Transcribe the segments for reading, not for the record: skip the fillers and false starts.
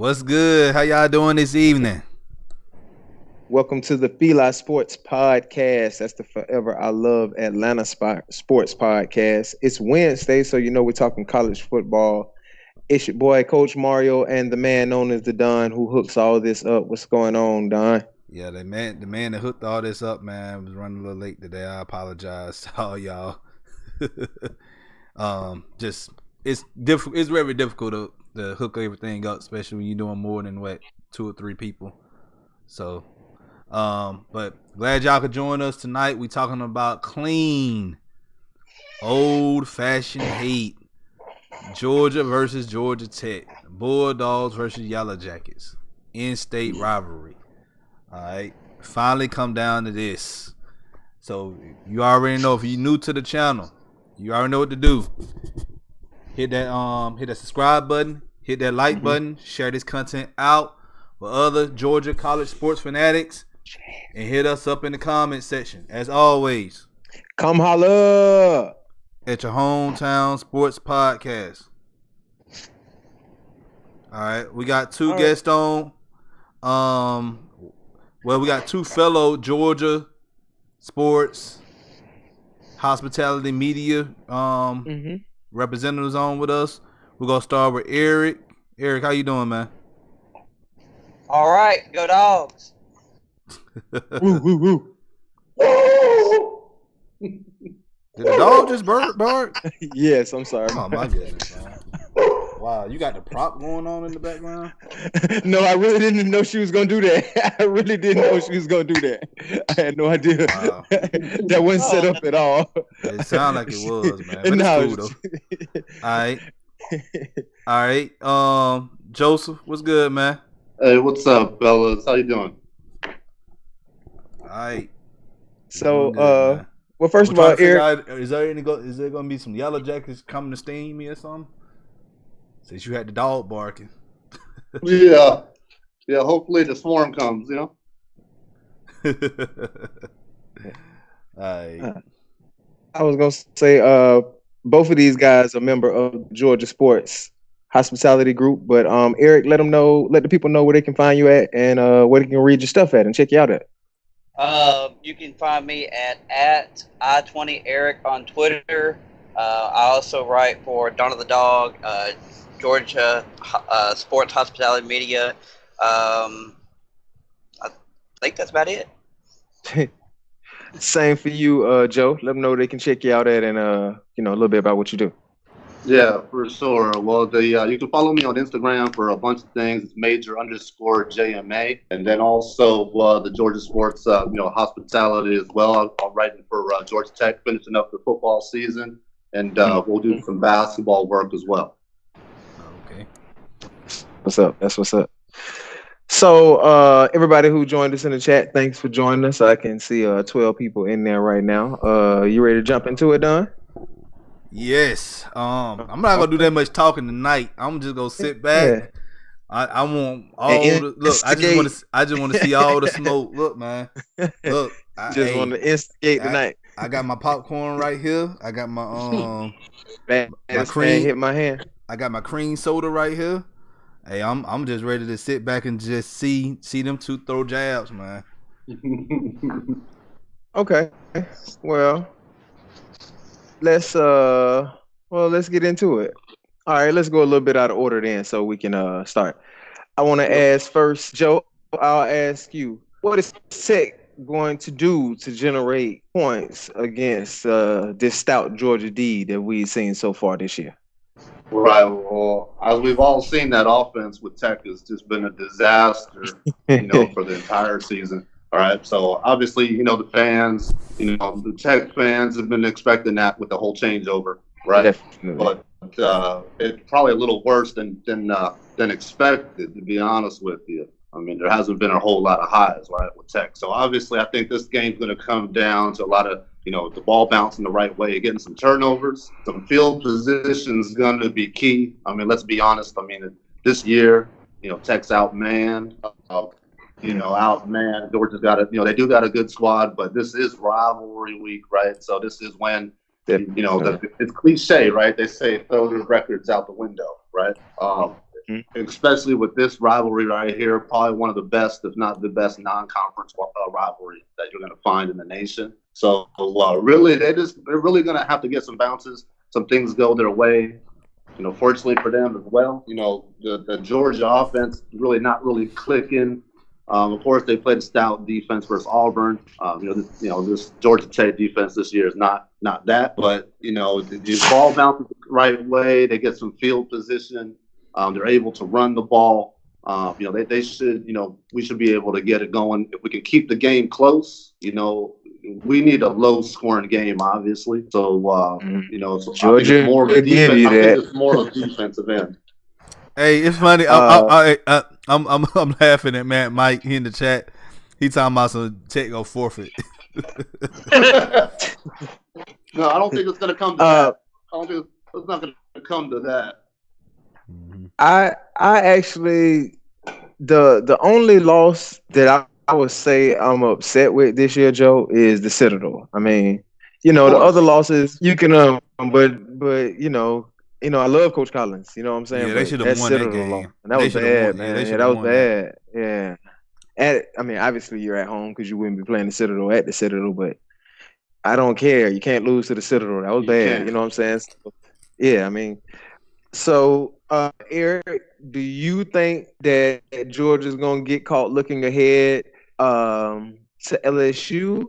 What's good? How y'all doing this evening? Welcome to the FILA Sports Podcast. That's the Forever I Love Atlanta Sports Podcast. It's Wednesday, so you know we're talking college football. It's your boy, Coach Mario, and the man known as the Don who hooks all this up. What's going on, Don? Yeah, the man that hooked all this up, man, was running a little late today. I apologize to all y'all. Just it's difficult. It's very difficult to hook everything up, especially when you're doing more than two or three people. So, but glad y'all could join us tonight. We talking about clean, old-fashioned hate. Georgia versus Georgia Tech. Bulldogs versus Yellow Jackets. In-state rivalry. All right. Finally come down to this. So you already know, if you're new to the channel, you already know what to do. Hit that subscribe button, hit that like button, share this content out with other Georgia college sports fanatics, and hit us up in the comment section. As always, come holla at your hometown sports podcast. All right, we got two guests on. We got two fellow Georgia sports hospitality media representatives on with us. We're gonna start with Eric. Eric, how you doing, man? All right, go Dogs. Woo, woo, woo. Did the dog just bark? Yes, I'm sorry. Oh my goodness, man. Wow, you got the prop going on in the background? No, I really didn't know she was gonna do that. I really didn't know she was gonna do that. I had no idea. Wow. That wasn't set up at all. It sounded like it was, man. But no, it's cool though. All right. Joseph, what's good, man? Hey, what's up, fellas? How you doing? All right. So, well, first of all, Eric, is there gonna be some Yellow Jackets coming to steam me or something? Since you had the dog barking. Yeah. Hopefully the swarm comes. You know. Right. I was gonna say, both of these guys are member of Georgia Sports Hospitality Group, but Eric, let the people know where they can find you at and where they can read your stuff at and check you out at. You can find me at I20Eric on Twitter. I also write for Dawn of the Dog, Georgia Sports Hospitality Media. I think that's about it. Same for you, Joe. Let them know they can check you out at and a little bit about what you do. Yeah, for sure. Well, you can follow me on Instagram for a bunch of things. It's major_JMA, and then also the Georgia Sports hospitality as well. I'm writing for Georgia Tech, finishing up the football season, and we'll do some basketball work as well. Okay. What's up? That's what's up. So, everybody who joined us in the chat, thanks for joining us. I can see 12 people in there right now. You ready to jump into it, Don? Yes. I'm not gonna do that much talking tonight. I'm just gonna sit back. Yeah. I want all the look. I just want to see all the smoke. Look, man. Look. I want to instigate tonight. I got my popcorn right here. I got my my cream hit my hand. I got my cream soda right here. Hey, I'm just ready to sit back and just see them two throw jabs, man. Okay. Well, let's get into it. All right, let's go a little bit out of order then so we can start. I want to ask first, Joe, I'll ask you, what is Tech going to do to generate points against this stout Georgia D that we've seen so far this year? Right. Well, as we've all seen, that offense with Tech has just been a disaster, for the entire season. All right. So obviously, the fans, the Tech fans have been expecting that with the whole changeover, right? Definitely. But it's probably a little worse than expected, to be honest with you. I mean, there hasn't been a whole lot of highs, right, with Tech. So obviously, I think this game's going to come down to a lot of, the ball bouncing the right way, getting some turnovers, some field positions going to be key. I mean, let's be honest. I mean, this year, Tech's outmanned. Outmanned. Georgia's got they do got a good squad, but this is rivalry week, right? So this is when, it's cliche, right? They say throw the records out the window, right? especially with this rivalry right here, probably one of the best, if not the best, non-conference rivalry that you're going to find in the nation. So really, they're really going to have to get some bounces, some things go their way. Fortunately for them as well, the Georgia offense really not really clicking. Of course, they played a stout defense versus Auburn. This Georgia Tech defense this year is not that, but the ball bounces the right way. They get some field position. They're able to run the ball. They should. We should be able to get it going if we can keep the game close. We need a low-scoring game, obviously. So, so Georgia I think it's more of a could give you I think that. it's more of a defensive end. Hey, it's funny. I'm laughing at Matt Mike in the chat. He talking about some Tech go forfeit. No, I don't think it's going to come to that. I don't think it's not going to come to that. I actually the only loss that I would say I'm upset with this year, Joe, is the Citadel. I mean, the other losses you can but I love Coach Collins. You know what I'm saying? Yeah, they should have won that game. Loss, and that was bad, man. Yeah, that was bad. Yeah. I mean, obviously you're at home because you wouldn't be playing the Citadel at the Citadel, but I don't care. You can't lose to the Citadel. That was bad. You know what I'm saying? So, yeah, I mean, so Eric, do you think that Georgia's gonna get caught looking ahead to LSU,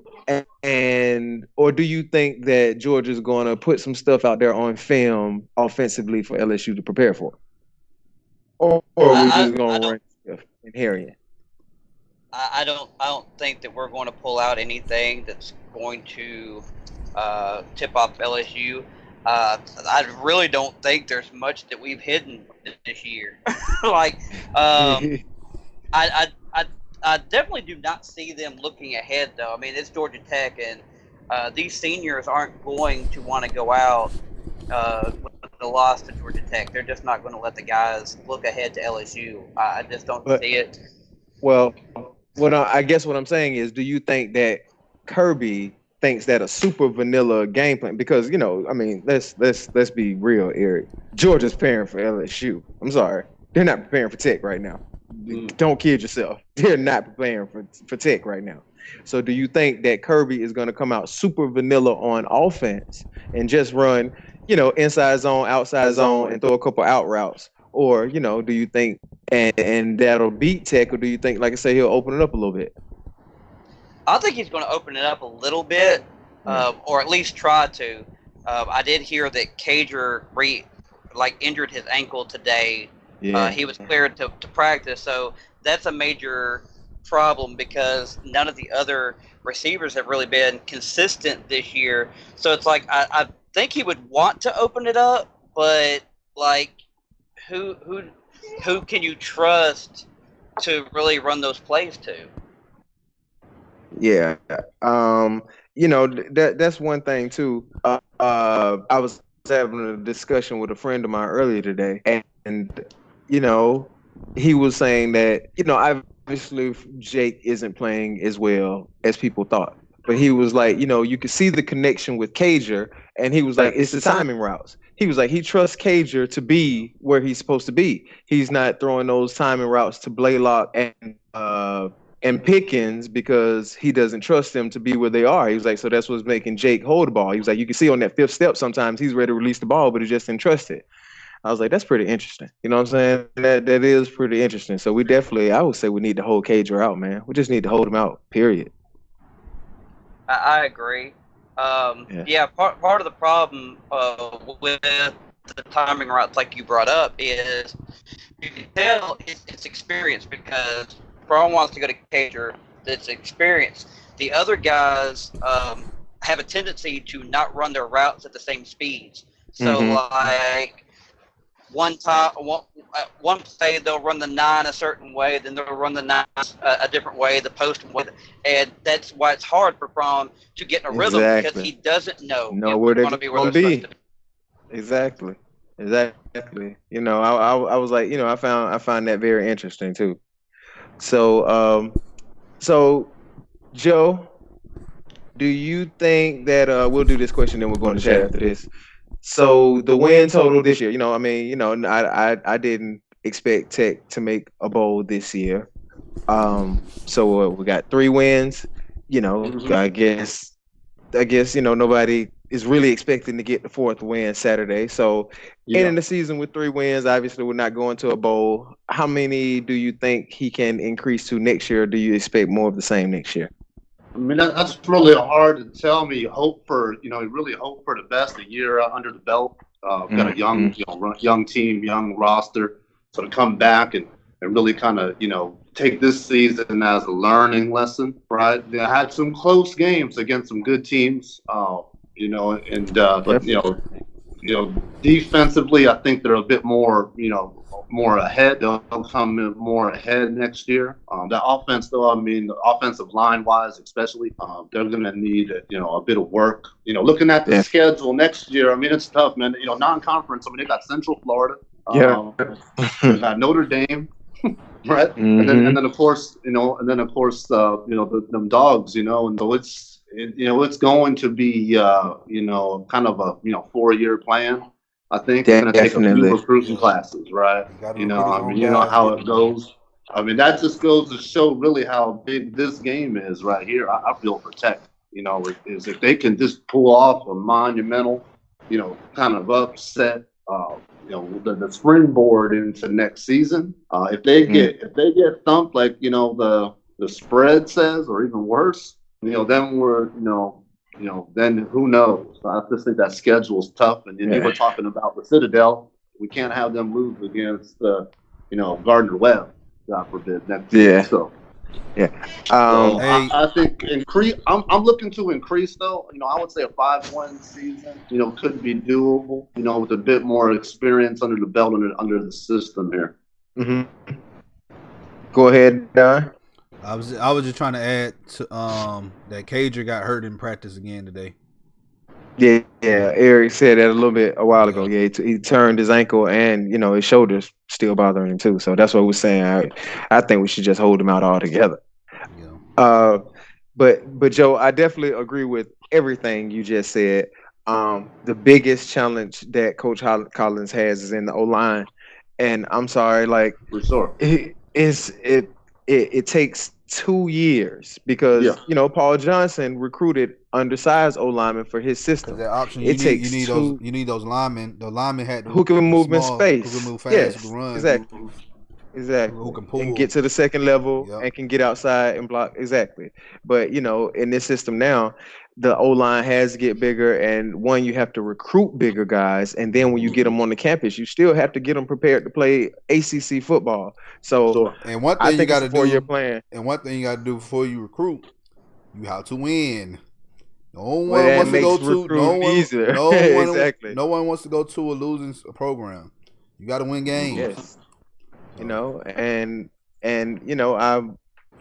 or do you think that Georgia's gonna put some stuff out there on film offensively for LSU to prepare for, or are we just gonna run stuff and harry it? I don't think that we're going to pull out anything that's going to tip off LSU. I really don't think there's much that we've hidden this year. I definitely do not see them looking ahead, though. I mean, it's Georgia Tech, and these seniors aren't going to want to go out with the loss to Georgia Tech. They're just not going to let the guys look ahead to LSU. I just don't see it. Well, I guess what I'm saying is, do you think that Kirby thinks that a super vanilla game plan, because I mean, let's be real, Eric. Georgia's preparing for LSU. I'm sorry, they're not preparing for Tech right now. Don't kid yourself. They're not preparing for Tech right now. So, do you think that Kirby is going to come out super vanilla on offense and just run, inside zone, outside zone, and throw a couple out routes, or do you think and that'll beat Tech, or do you think, like I say, he'll open it up a little bit? I think he's going to open it up a little bit, or at least try to. I did hear that Cager injured his ankle today. Yeah. He was cleared to practice, so that's a major problem because none of the other receivers have really been consistent this year. So it's like I think he would want to open it up, but who can you trust to really run those plays to? Yeah. That's one thing too. I was having a discussion with a friend of mine earlier today, and he was saying that obviously Jake isn't playing as well as people thought, but he was like, you could see the connection with Cager, and he was like, it's the timing routes. He was like, he trusts Cager to be where he's supposed to be. He's not throwing those timing routes to Blaylock and Pickens because he doesn't trust them to be where they are. He was like, so that's what's making Jake hold the ball. He was like, you can see on that fifth step sometimes he's ready to release the ball, but he just didn't trust it. I was like, that's pretty interesting. You know what I'm saying? That is pretty interesting. So we definitely, I would say we need to hold Cager out, man. We just need to hold him out, period. I agree. Part of the problem with the timing routes, like you brought up, is you can tell it's experience because Braun wants to go to Cager. That's experience. The other guys have a tendency to not run their routes at the same speeds. So one play they'll run the 9 a certain way, then they'll run the 9 a different way, the post way, and that's why it's hard for Braun to get in a rhythm because he doesn't know where they're going to be. Exactly. I was like, I find that very interesting too. So, Joe, do you think that we'll do this question, then we're going to chat after this. So the win total this year, I didn't expect Tech to make a bowl this year. So we got 3 wins. I guess nobody is really expecting to get the 4th win Saturday. So ending the season with 3 wins, obviously we're not going to a bowl. How many do you think he can increase to next year? Or do you expect more of the same next year? I mean, that's really hard to tell me. Really hope for the best. A year under the belt. Got a young team, young roster. So to come back and really kind of, take this season as a learning lesson, right? They had some close games against some good teams, but defensively, I think they're a bit more, more ahead. They'll come in more ahead next year. The offense, though, the offensive line wise, especially, they're going to need, a bit of work. Looking at the schedule next year, it's tough, man. Non-conference. They got Central Florida. They got Notre Dame. Right, and then of course, them dogs, and so it's going to be, kind of a 4-year plan. I think it's going to take a few recruiting classes, right? How it goes. That just goes to show really how big this game is right here. I feel for Tech, is if they can just pull off a monumental, kind of upset. The springboard into next season. If they get thumped like the spread says, or even worse, then we're then who knows? I just think that schedule's tough. And then you were talking about the Citadel. We can't have them lose against Gardner Webb, God forbid. Next year. So. Yeah. I think increase. I'm looking to increase though. I would say a 5-win season. Could be doable. With a bit more experience under the belt under the system here. Mm-hmm. Go ahead, Don. I was just trying to add to that Cager got hurt in practice again today. Yeah. Eric said that a while ago. Yeah, he turned his ankle and his shoulders still bothering him too. So that's what we're saying. I think we should just hold him out altogether. Yeah. But Joe, I definitely agree with everything you just said. The biggest challenge that Coach Collins has is in the O-line, and I'm sorry, like for sure, it takes 2 years because Paul Johnson recruited undersized O linemen for his system. That option you need those linemen. The linemen had who can move in space, who can move fast, who can run, exactly. Who can pull and get to the second level and can get outside and block But in this system now, the O line has to get bigger, and you have to recruit bigger guys, and then when you get them on the campus, you still have to get them prepared to play ACC football. So, and one thing you got to do, 4-year plan. And one thing you got to do before you recruit, you have to win. No one wants to go to no one wants to go to a losing program. You got to win games. Yes.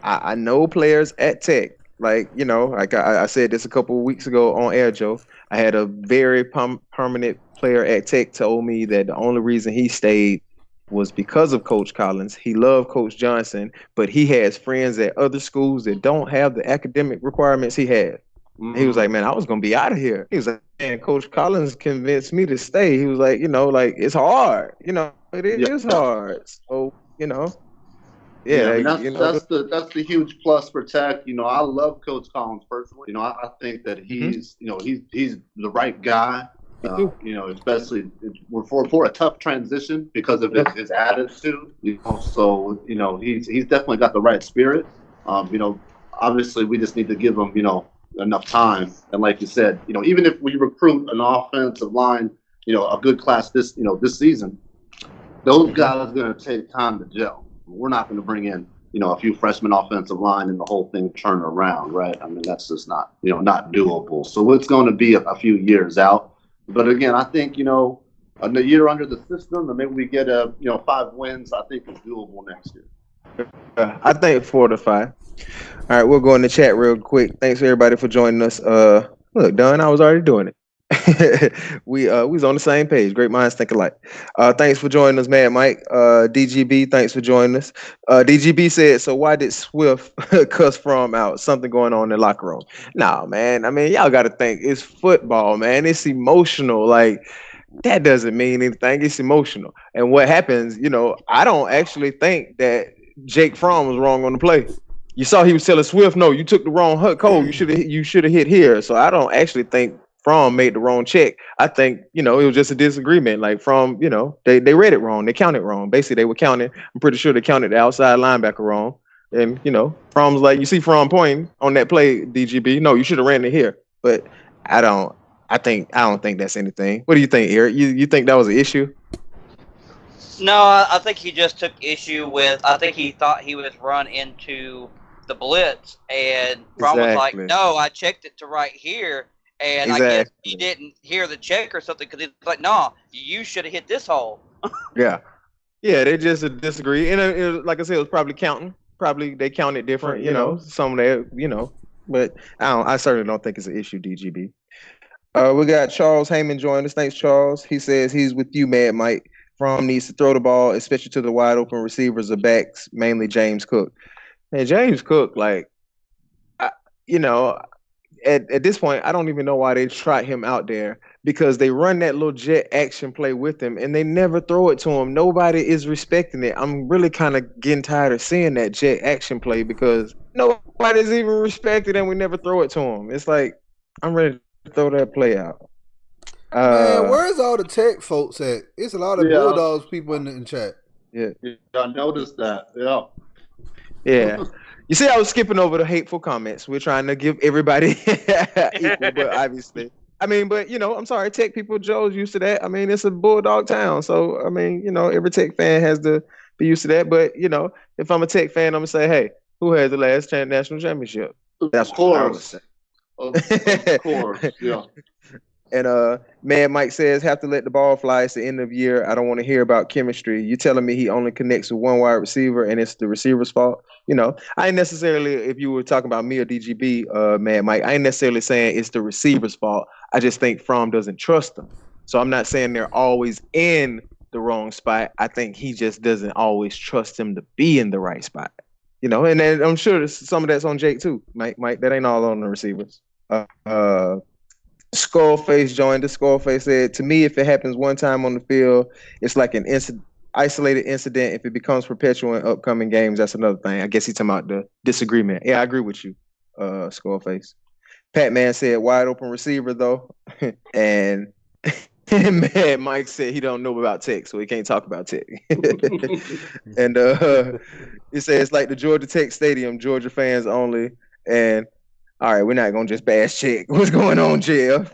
I know players at Tech. Like I said this a couple of weeks ago on air, Joe. I had a very permanent player at Tech told me that the only reason he stayed was because of Coach Collins. He loved Coach Johnson, but he has friends at other schools that don't have the academic requirements he had. Mm-hmm. He was like, man, I was going to be out of here. He was like, man, Coach Collins convinced me to stay. He was like, it's hard. It is hard. So, that's the huge plus for Tech. I love Coach Collins personally. I think that he's he's the right guy. Especially for a tough transition because of his attitude. So he's definitely got the right spirit. Obviously we just need to give him enough time. And like you said, even if we recruit an offensive line, a good class this season, those guys are going to take time to gel. We're not going to bring in, a few freshman offensive line and the whole thing turn around, right? That's just not, not doable. So it's going to be a few years out. But again, I think, a year under the system, and maybe we get 5 wins, I think is doable next year. I think 4 to 5. All right, we'll go in the chat real quick. Thanks everybody for joining us. Look, Don, I was already doing it. we was on the same page. Great minds think alike. Thanks for joining us, Mad Mike. DGB, thanks for joining us. DGB said, so why did Swift cuss From out? Something going on in the locker room. Nah, man. Y'all got to think it's football, man. It's emotional. Like, that doesn't mean anything. It's emotional. And what happens, I don't actually think that Jake Fromm was wrong on the play. You saw he was telling Swift, no, you took the wrong hook code. You should have hit here. So I don't actually think Fromm made the wrong check. I think, it was just a disagreement. Like Fromm, they read it wrong. They counted wrong. Basically, they were counting. I'm pretty sure they counted the outside linebacker wrong. And, Fromm's like, you see Fromm pointing on that play, DGB. No, you should have ran it here. But I don't think that's anything. What do you think, Eric? You think that was an issue? No, I think he just took issue with. I think he thought he was run into the blitz, and Braun was like, Exactly. "No, I checked it to right here." And I guess he didn't hear the check or something because he's like, "No, you should have hit this hole." Yeah. Yeah, they just disagree. And like I said, it was probably counting. Probably they counted different, some of that, but I certainly don't think it's an issue, DGB. We got Charles Heyman joining us. Thanks, Charles. He says he's with you, Mad Mike. Fromm needs to throw the ball, especially to the wide open receivers or backs, mainly James Cook. And James Cook, like, at this point, I don't even know why they trot him out there, because they run that little jet action play with him and they never throw it to him. Nobody is respecting it. I'm really kind of getting tired of seeing that jet action play because nobody's even respected and we never throw it to him. It's like, I'm ready to throw that play out. Man, where's all the tech folks at? It's a lot of Bulldogs people in the chat. Yeah, I noticed that. Yeah. Yeah. You see, I was skipping over the hateful comments. We're trying to give everybody equal, but obviously. I'm sorry, tech people, Joe's used to that. I mean, it's a Bulldog town. So, every tech fan has to be used to that. But, if I'm a tech fan, I'm going to say, hey, who had the last national championship? That's of what I would say. Of course, yeah. And Mad Mike says, have to let the ball fly. It's the end of year. I don't want to hear about chemistry. You telling me he only connects with one wide receiver and it's the receiver's fault? I ain't necessarily, if you were talking about me or DGB, Mad Mike, I ain't necessarily saying it's the receiver's fault. I just think Fromm doesn't trust them. So I'm not saying they're always in the wrong spot. I think he just doesn't always trust them to be in the right spot. And then I'm sure some of that's on Jake too, Mike. That ain't all on the receivers. Skullface joined us. Skullface said, to me, if it happens one time on the field, it's like an isolated incident. If it becomes perpetual in upcoming games, that's another thing. I guess he's talking about the disagreement. Yeah, I agree with you, Skullface. Pat-Man said, wide open receiver, though. And Mad Mike said he don't know about tech, so he can't talk about tech. And he said it's like the Georgia Tech Stadium, Georgia fans only. And all right, we're not gonna just bash Chick. What's going on, Jeff?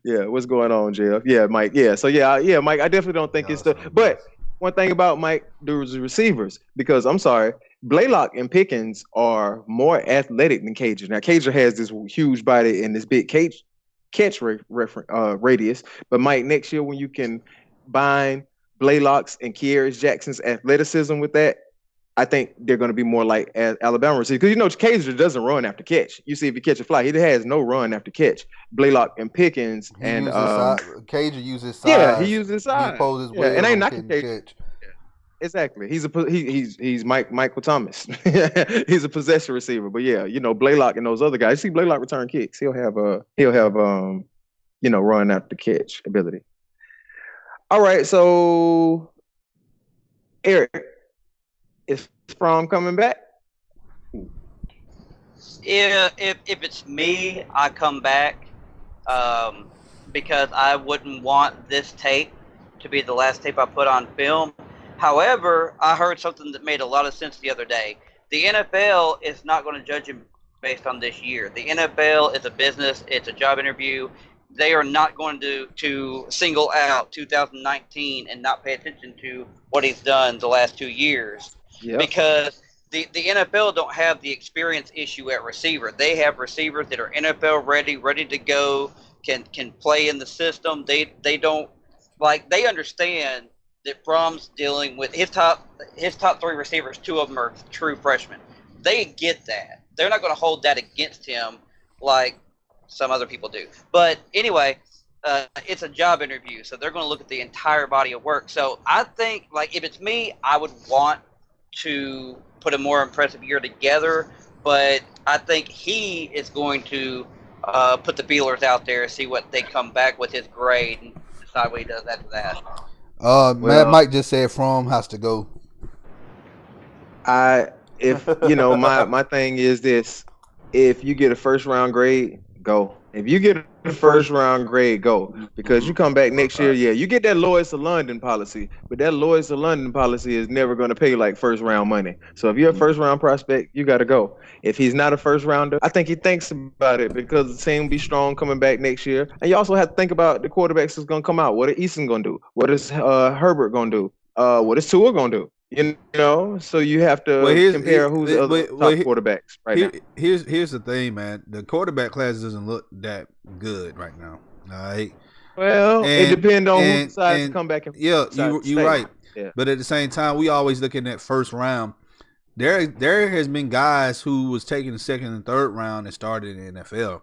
Yeah, what's going on, Jeff? Yeah, Mike. Yeah, so yeah, Mike. I definitely don't think it's the. But one thing about Mike, there was receivers, because I'm sorry, Blaylock and Pickens are more athletic than Cager. Now Cager has this huge body and this big catch radius. But Mike, next year when you can bind Blaylock's and Kearis Jackson's athleticism with that, I think they're going to be more like Alabama receivers. Because, Cager doesn't run after catch. You see, if you catch a fly, he has no run after catch. Blaylock and Pickens and Cager uses size. Yeah, he uses size. He poses yeah, and ain't knocking Cager. Yeah. Exactly. He's Michael Thomas. He's a possession receiver. But yeah, Blaylock and those other guys. You see Blaylock return kicks. He'll have run after catch ability. All right, so Eric. Is Fromm coming back? Yeah, if it's me, I come back because I wouldn't want this tape to be the last tape I put on film. However, I heard something that made a lot of sense the other day. The NFL is not going to judge him based on this year. The NFL is a business. It's a job interview. They are not going to single out 2019 and not pay attention to what he's done the last 2 years. Yep. Because the NFL don't have the experience issue at receiver. They have receivers that are NFL ready to go, can play in the system. They don't they understand that Fromm's dealing with his top 3 receivers. 2 of them are true freshmen. They get that. They're not going to hold that against him like some other people do. But anyway, it's a job interview, so they're going to look at the entire body of work. So I think, if it's me, I would want to put a more impressive year together, but I think he is going to put the feelers out there, see what they come back with his grade, and decide what he does after that. Matt Mike just said From has to go. If you know, my thing is this: if you get a first round grade, go. If you get a first round grade, go, because you come back next year. Yeah, you get that Lloyd's of London policy, but that Lloyd's of London policy is never going to pay like first round money. So if you're a first round prospect, you got to go. If he's not a first rounder, I think he thinks about it because the team will be strong coming back next year. And you also have to think about the quarterbacks that's going to come out. What is Eason going to do? What is Herbert going to do? What is Tua going to do? You know, so you have to compare who's the other top quarterbacks right now. Here's the thing, man. The quarterback class doesn't look that good right now. All right. Well, it depends on who decides to come back. You're right. Yeah. But at the same time, we always looking at first round. There has been guys who was taking the second and third round and started in the NFL.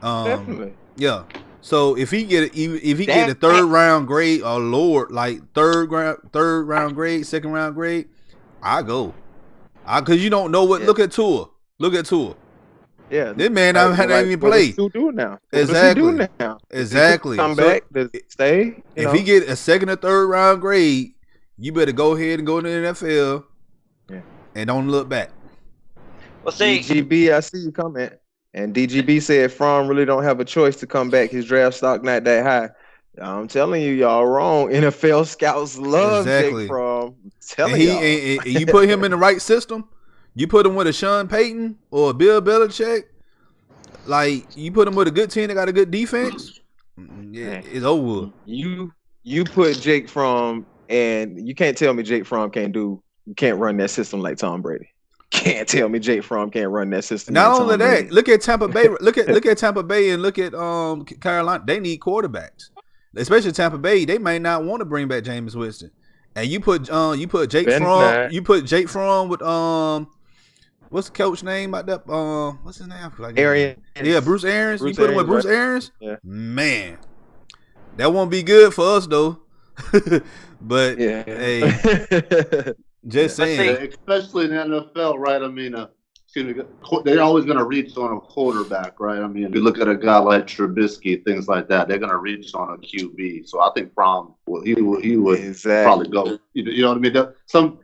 Definitely. Yeah. So if he get a third round grade or lower, like third round grade, second round grade, I go. Because you don't know what. Yeah. Look at Tua. Yeah, this man haven't even played. What does Tua do now? Exactly. Come back. Does he stay? If he get a second or third round grade, you better go ahead and go to the NFL. Yeah. And don't look back. Well, see, DGB, I see you comment. And DGB said Fromm really don't have a choice to come back. His draft stock not that high. I'm telling you, y'all wrong. NFL scouts love Jake Fromm. And you put him in the right system. You put him with a Sean Payton or a Bill Belichick. Like, you put him with a good team that got a good defense. Yeah, it's over. You put Jake Fromm, and you can't tell me Jake Fromm can't run that system like Tom Brady. Can't tell me Jake Fromm can't run that system. Not only that, look at Tampa Bay. Look at Tampa Bay and look at Carolina. They need quarterbacks, especially Tampa Bay. They may not want to bring back Jameis Winston. And you put Jake Fromm. You put Jake Fromm with what's the coach name about that? What's his name? Arians. Yeah, Bruce Arians. You put him with Bruce Arians. Yeah. Man, that won't be good for us though. But yeah. Hey. Just saying, especially in the NFL, right? I mean, they're always going to reach on a quarterback, right? I mean, if you look at a guy like Trubisky, things like that, they're going to reach on a QB. So I think Fromm, he would probably go. You know what I mean? Some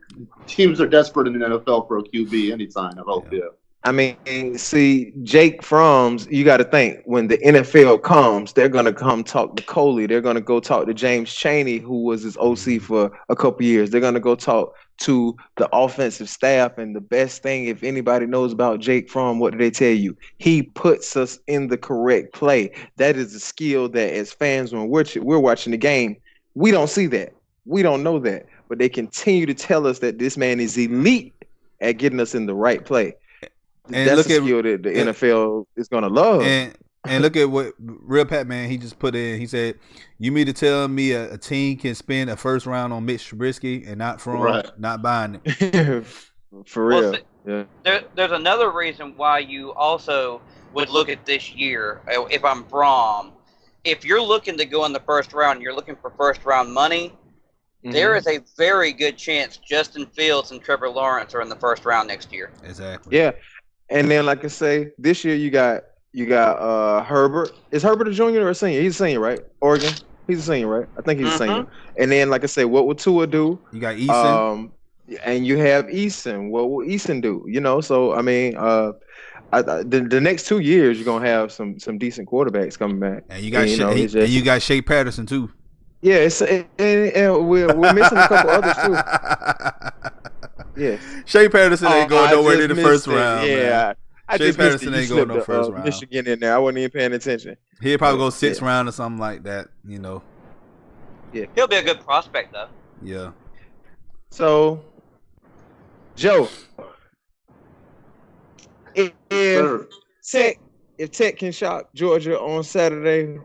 teams are desperate in the NFL for a QB anytime. I hope, yeah. I mean, see, Jake Fromm's, you got to think, when the NFL comes, they're going to come talk to Coley. They're going to go talk to James Chaney, who was his OC for a couple years. They're going to go talk to the offensive staff. And the best thing, if anybody knows about Jake Fromm, what do they tell you? He puts us in the correct play. That is a skill that as fans, when we're watching the game, we don't see that. We don't know that. But they continue to tell us that this man is elite at getting us in the right play. And that's a skill that the NFL is going to love. And look at what Real Pat Man, he just put in. He said, "You mean to tell me a team can spend a first round on Mitch Trubisky and not buying it?" For real. Well, there's another reason why you also would look at this year. If I'm Fromm, if you're looking to go in the first round, and you're looking for first round money. Mm-hmm. There is a very good chance Justin Fields and Trevor Lawrence are in the first round next year. Exactly. Yeah. And then, like I say, this year you got Herbert. Is Herbert a junior or a senior? He's a senior, right? Oregon. He's a senior, right? I think he's a senior. And then, like I say, what will Tua do? You got Eason. And you have Eason. What will Eason do? You know, so I mean, the next 2 years you're gonna have some decent quarterbacks coming back. And you got Shea Patterson too. Yeah, and we're missing a couple others too. Yes. Shea Patterson ain't going nowhere near the first round. Yeah. Shea Patterson ain't going no first round. Michigan in there. I wasn't even paying attention. He'll probably go sixth round or something like that, you know. Yeah. He'll be a good prospect though. Yeah. So, Joe, if Tech can shock Georgia on Saturday,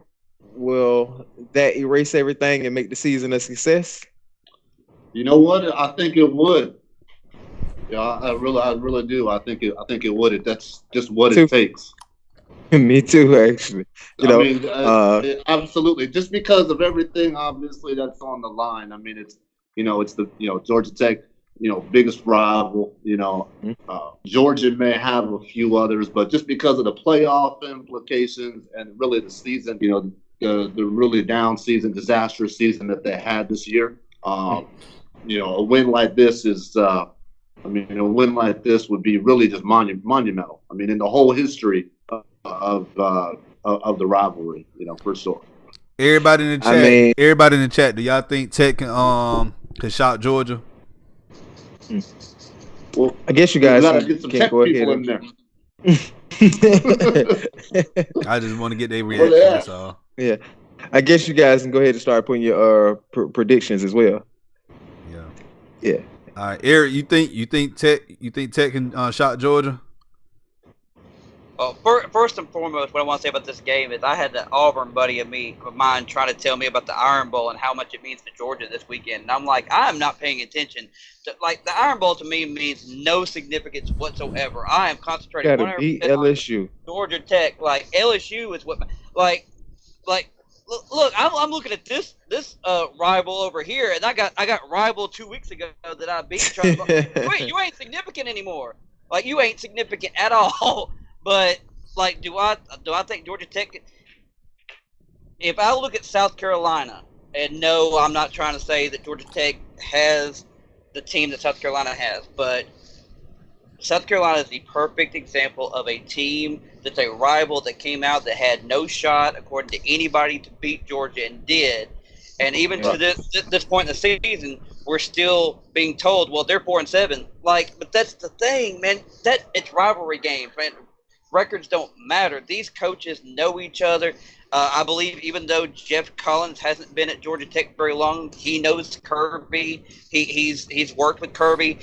will that erase everything and make the season a success? You know what? I think it would. Yeah, I really do. I think it would. That's just what it takes. Me too, actually. I mean, absolutely. Just because of everything, obviously, that's on the line. I mean, it's the Georgia Tech. biggest rival. Georgia may have a few others, but just because of the playoff implications and really the season, the really down season, disastrous season that they had this year, a win like this is, a win like this would be really just monumental. I mean, in the whole history of the rivalry, for sure. Everybody in the chat, do y'all think Tech can shock Georgia? Well, I guess you guys gotta get some Tech go people ahead in there. I just want to get their reaction. That's all. Yeah, I guess you guys can go ahead and start putting your predictions as well. Yeah. All right, Eric, you think Tech can shock Georgia? Well, first and foremost, what I want to say about this game is I had the Auburn buddy of mine trying to tell me about the Iron Bowl and how much it means to Georgia this weekend. And I'm like, I am not paying attention. The Iron Bowl to me means no significance whatsoever. I am concentrating. Got to beat LSU. Georgia Tech, LSU is what, look, I'm looking at this rival over here, and I got rival 2 weeks ago that I beat. Wait, you ain't significant anymore. You ain't significant at all. But do I think Georgia Tech? If I look at South Carolina, and no, I'm not trying to say that Georgia Tech has the team that South Carolina has, but South Carolina is the perfect example of a team that's a rival that came out that had no shot, according to anybody, to beat Georgia and did. And even to this point in the season, we're still being told, well, they're 4-7. But that's the thing, man. It's rivalry games, man. Records don't matter. These coaches know each other. I believe even though Jeff Collins hasn't been at Georgia Tech very long, he knows Kirby. He's worked with Kirby.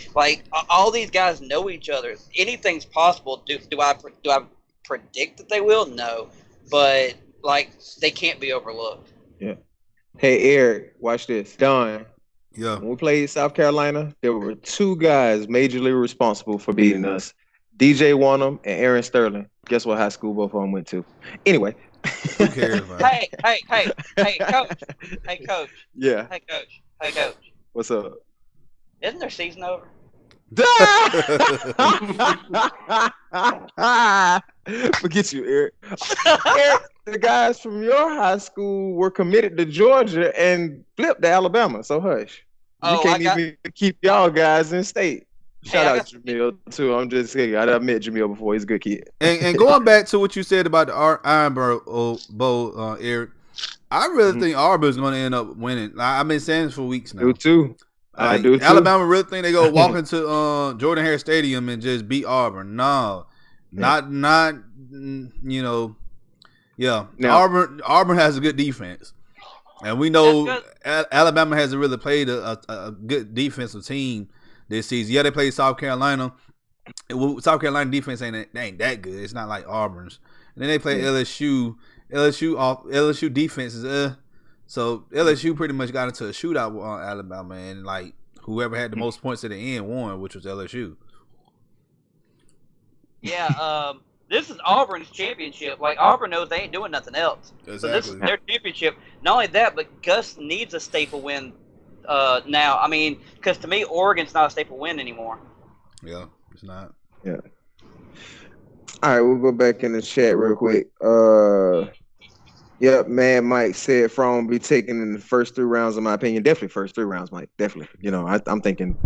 All these guys know each other. Anything's possible. Do I predict that they will? No, but they can't be overlooked. Yeah. Hey Eric, watch this. Don. Yeah. When we played South Carolina, there were two guys majorly responsible for beating us. DJ Wanham and Aaron Sterling. Guess what high school both of them went to? Anyway. Who cares, man? Hey, coach. Hey, coach. Yeah. Hey, coach. What's up? Isn't their season over? Forget you, Eric. Eric. The guys from your high school were committed to Georgia and flipped to Alabama. So hush. You can't even keep y'all guys in state. Shout out Jamil too. I'm just saying. I met Jamil before. He's a good kid. And going back to what you said about the Iron Bowl, Eric, I really think Auburn's going to end up winning. I've been saying this for weeks now. I do too. I do too. Alabama really think they go walk into Jordan-Hare Stadium and just beat Auburn. No, not. Yeah. Now, Auburn has a good defense, and we know Alabama hasn't really played a good defensive team this season. Yeah, they played South Carolina. South Carolina defense ain't that good. It's not like Auburn's. And then they play LSU. LSU defense is so LSU pretty much got into a shootout on Alabama, and whoever had the most points at the end won, which was LSU. Yeah. This is Auburn's championship. Auburn knows they ain't doing nothing else. Exactly. So this is their championship. Not only that, but Gus needs a staple win now. I mean, because to me, Oregon's not a staple win anymore. Yeah, it's not. Yeah. All right, we'll go back in the chat real quick. Yep, man. Mike said From will be taken in the first 3 rounds, in my opinion. Definitely first 3 rounds, Mike. Definitely. I'm thinking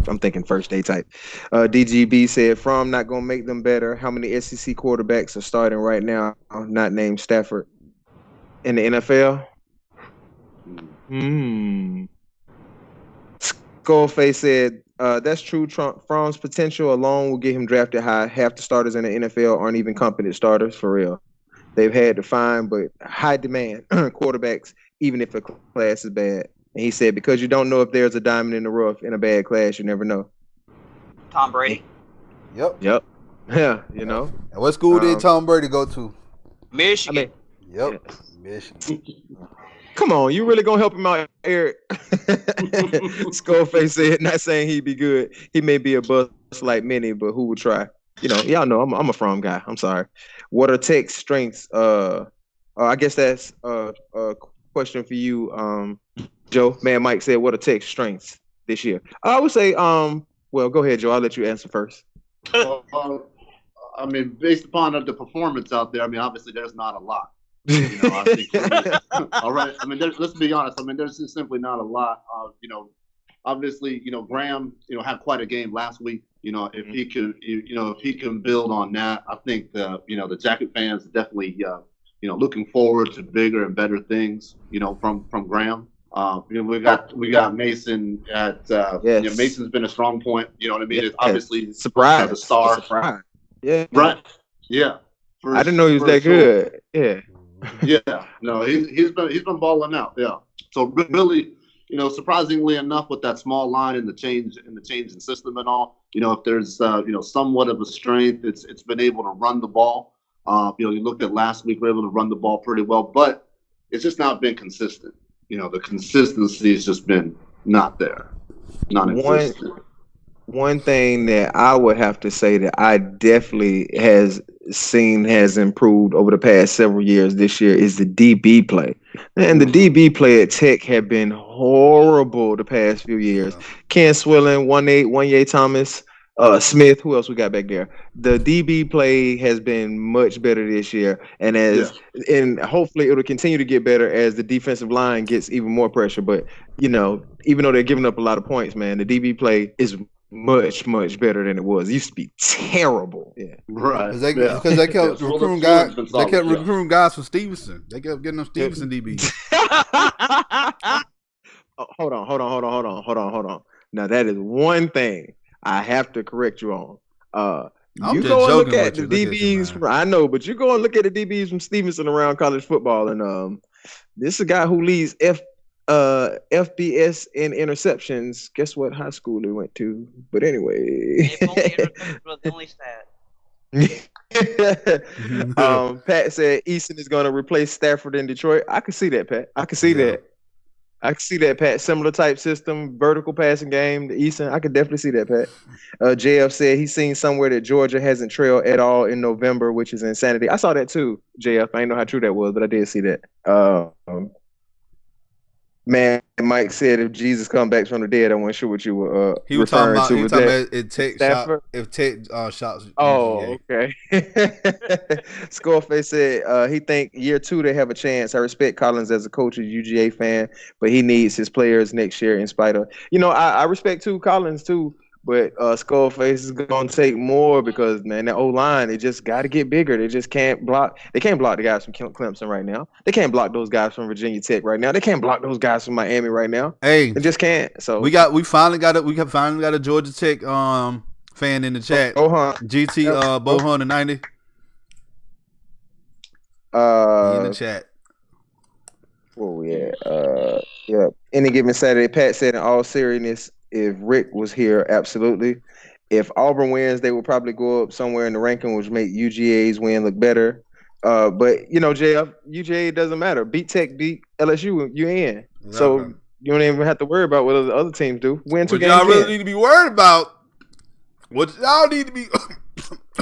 first day type. DGB said From not gonna make them better. How many SEC quarterbacks are starting right now, not named Stafford, in the NFL? Skullface said that's true. From's potential alone will get him drafted high. Half the starters in the NFL aren't even competent starters, for real. They've had to find, but high demand quarterbacks, even if a class is bad. And he said, because you don't know if there's a diamond in the rough in a bad class, you never know. Tom Brady. Yep. Yeah, And what school did Tom Brady go to? Michigan. Michigan. Come on, you really gonna help him out, Eric? Skullface said, not saying he'd be good. He may be a bust like many, but who would try? Y'all know I'm a From guy. I'm sorry. What are Tech's strengths? I guess that's a question for you, Joe. Man, Mike said, what are Tech's strengths this year? I would say Well, go ahead, Joe. I'll let you answer first. Uh, I mean, based upon the performance out there, I mean, obviously there's not a lot. I think. All right. I mean, let's be honest. I mean, there's just simply not a lot. Obviously, Graham, had quite a game last week. If he could, if he can build on that, I think the Jacket fans are definitely, looking forward to bigger and better things, from Graham. We got Mason at, Yes. Mason's been a strong point. You know what I mean? Yes. It's obviously Surprise. the star. Surprise. Yeah. Right. Yeah. I didn't know he was that good. Yeah. Yeah. No, he's been balling out. Yeah. So really, surprisingly enough, with that small line and the change in system and all, if there's somewhat of a strength, it's been able to run the ball. You looked at last week, we were able to run the ball pretty well, but it's just not been consistent. The consistency has just been not there, non-existent. One thing that I would have to say that I definitely has improved over the past several years this year is the DB play. And the DB play at Tech have been horrible the past few years. Yeah. Ken Swilling, 1-8, Wanye Thomas, Smith, who else we got back there? The DB play has been much better this year, and and hopefully it'll continue to get better as the defensive line gets even more pressure. But even though they're giving up a lot of points, man, the DB play is much better than it was. It used to be terrible. Yeah, Right. Because they kept recruiting guys. They kept recruiting guys from Stevenson. They kept getting them Stevenson DBs. Hold on. Now that is one thing I have to correct you on. I'm You just go and look joking at with the you. Look at you, DBs. man. I know, but you go and look at the DBs from Stevenson around college football, and this is a guy who leads FBS in interceptions. Guess what high school he went to? But anyway, If only interceptions was the only stat. Pat said Easton is going to replace Stafford in Detroit. I can see that, Pat. I can see that. I can see that, Pat. Similar type system, vertical passing game. The Easton, I could definitely see that, Pat. JF said he's seen somewhere that Georgia hasn't trailed at all in November, which is insanity. I saw that too, JF. I didn't know how true that was, but I did see that. Man, Mike said if Jesus come back from the dead, I wasn't sure what you were He was talking referring about, to. it Tech Stafford? if Tech shots. Oh, okay. Scoreface said he think year 2 they have a chance. I respect Collins as a coach, a UGA fan, but he needs his players next year in spite of. I respect Collins too, but Scoreface is going to take more because, man, that O-line, they just got to get bigger. They just can't block. They can't block the guys from Clemson right now. They can't block those guys from Virginia Tech right now. They can't block those guys from Miami right now. Hey, They just can't. So we finally got a Georgia Tech fan in the chat. GT Bohan 90 in the chat. Where we at? Yeah. Any given Saturday, Pat said in all seriousness, if Rick was here, absolutely. If Auburn wins, they will probably go up somewhere in the ranking, which make UGA's win look better. But JF, UGA doesn't matter. Beat Tech, beat LSU, you're in. Exactly. So you don't even have to worry about what the other teams do. Win 2 What games. y'all really need to be worried about? What y'all need to be?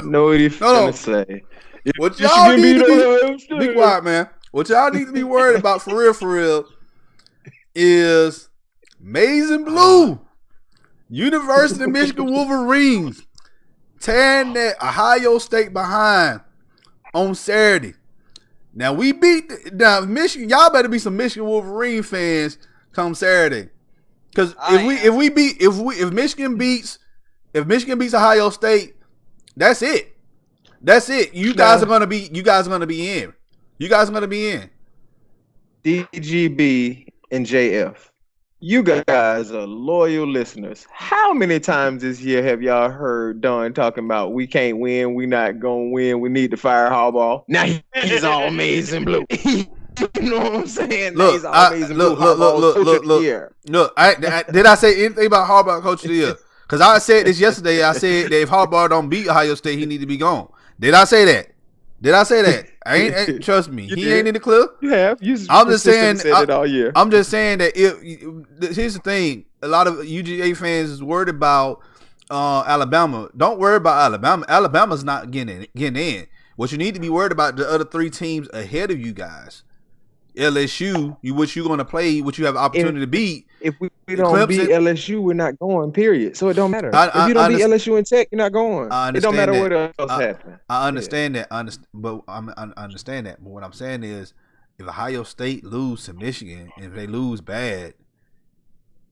No, what are you finna say? What y'all need to be quiet, man. What y'all need to be worried about for real, is Maize and Blue, University of Michigan Wolverines, tearing that Ohio State behind on Saturday. Now we beat Michigan. Y'all better be some Michigan Wolverine fans come Saturday, because if Michigan beats Ohio State, that's it. That's it. You guys are gonna be in. You guys are gonna be in. DGB and JF. You guys are loyal listeners. How many times this year have y'all heard Don talking about we can't win, we not gonna win, we need to fire Harbaugh? Now he's all amazing blue. You know what I'm saying? Look, did I say anything about Harbaugh coach of the year? Because I said this yesterday. I said that if Harbaugh don't beat Ohio State, he need to be gone. Did I say that? I ain't trust me. He ain't in the clip. You have. I'm just saying. Said it all year. I'm just saying that here's the thing. A lot of UGA fans is worried about Alabama. Don't worry about Alabama. Alabama's not getting in. What you need to be worried about the other 3 teams ahead of you guys. LSU, what you going to play, what you have opportunity to beat. If we don't beat LSU, we're not going. Period. So it don't matter. If you don't beat LSU and Tech, you're not going. It don't matter what else happens. I understand that. I understand that. But what I'm saying is, if Ohio State lose to Michigan, and if they lose bad,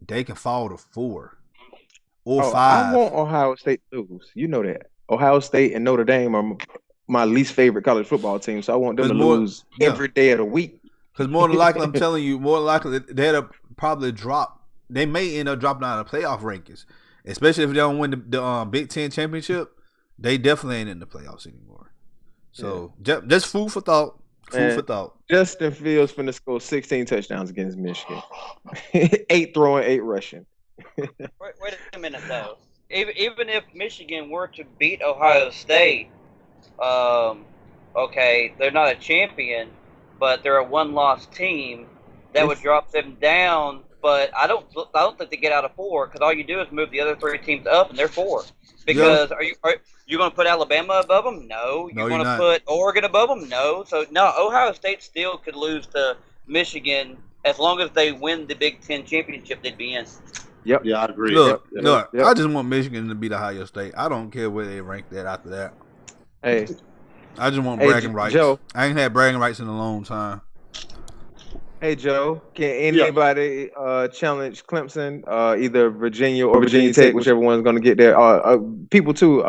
they can fall to 4 or 5. I want Ohio State to lose. You know that. Ohio State and Notre Dame are my least favorite college football team, so I want them to lose every day of the week. Because more than likely, I'm telling you, more than likely they'll probably drop. They may end up dropping out of the playoff rankings, especially if they don't win the Big Ten championship. They definitely ain't in the playoffs anymore. So just food for thought. Food for thought. Justin Fields finna score 16 touchdowns against Michigan. 8 throwing, 8 rushing. Wait a minute though. Even if Michigan were to beat Ohio State, okay, they're not a champion, but they're a one-loss team. That would drop them down. But I don't think they get out of 4 because all you do is move the other 3 teams up, and they're 4. Because are you going to put Alabama above them? No. You're going to put Oregon above them? No. So no, Ohio State still could lose to Michigan as long as they win the Big Ten championship. They'd be in. Yep. Yeah, I agree. Look, I just want Michigan to beat Ohio State. I don't care where they rank that after that. Hey, I just want bragging rights. Joe, I ain't had bragging rights in a long time. Hey Joe, can anybody challenge Clemson, either Virginia or Virginia Tech, whichever one's going to get there? People too.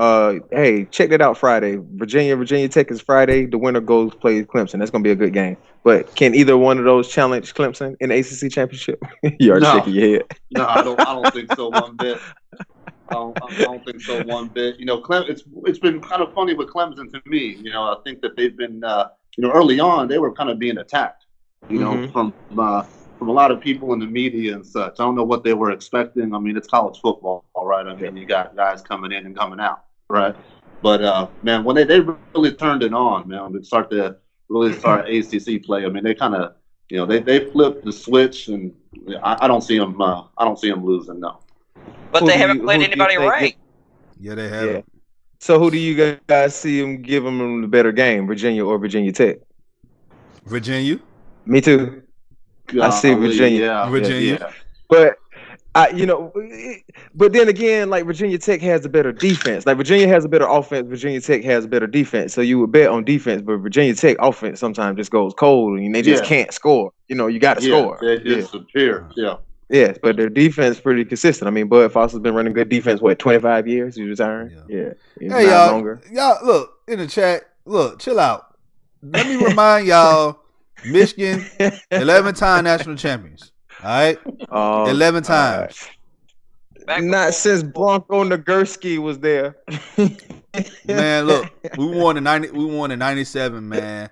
Hey, check that out Friday. Virginia Tech is Friday. The winner goes play Clemson. That's going to be a good game. But can either one of those challenge Clemson in the ACC championship? You are shaking your head. No, I don't think so one bit. I don't think so one bit. You know, it's been kind of funny with Clemson to me. You know, I think that they've been, early on they were kind of being attacked. You know, from a lot of people in the media and such. I don't know what they were expecting. I mean, it's college football, all right? I mean, you got guys coming in and coming out, right? But, man, when they really turned it on, man, they start ACC play. I mean, they kind of, they flipped the switch, and I don't see them losing, no. But they haven't played anybody right. Yeah, they haven't. Yeah. So who do you guys see them giving them the better game, Virginia or Virginia Tech? Virginia. Me too. I see Virginia. Yeah. Virginia. Yeah. But but then again, like Virginia Tech has a better defense. Like Virginia has a better offense. Virginia Tech has a better defense. So you would bet on defense, but Virginia Tech offense sometimes just goes cold and they just can't score. You got to score. They disappear. Yeah. Yes, but their defense is pretty consistent. I mean, Bud Foster's been running good defense, 25 years? He's retiring? Yeah. Hey, y'all, look, in the chat, chill out. Let me remind y'all, Michigan, 11-time national champions. All right? 11 times. Not since Bronco Nagurski was there. Man, look, we won in 97, man.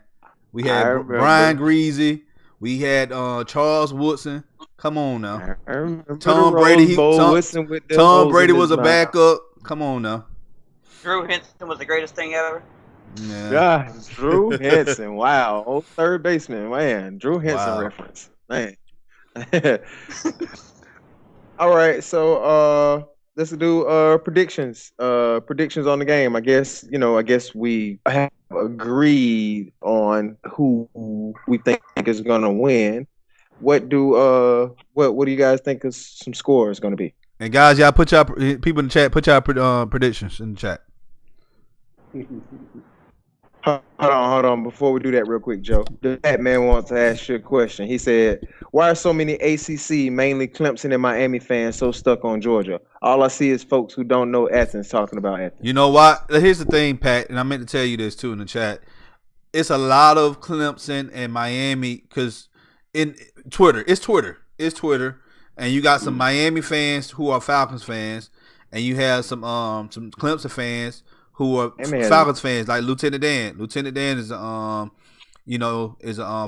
We had Brian Greasy. We had Charles Woodson. Come on now. Tom Brady was a backup. Come on now. Drew Henson was the greatest thing ever. Yeah, Drew Henson. Wow. Old third baseman. Man, Drew Henson reference. Man. All right, so let's do predictions. Predictions on the game. I guess we have agreed on who we think is gonna win. What do you guys think is some score is gonna be? And guys, y'all put y'all people in the chat. Put y'all predictions in the chat. Hold on. Before we do that, real quick, Joe, the Batman wants to ask you a question. He said, "Why are so many ACC, mainly Clemson and Miami fans, so stuck on Georgia? All I see is folks who don't know Athens talking about Athens." You know what? Here's the thing, Pat, and I meant to tell you this too in the chat. It's a lot of Clemson and Miami because in Twitter, it's Twitter, and you got some Miami fans who are Falcons fans, and you have some Clemson fans who are Falcons fans, like Lieutenant Dan. Lieutenant Dan is a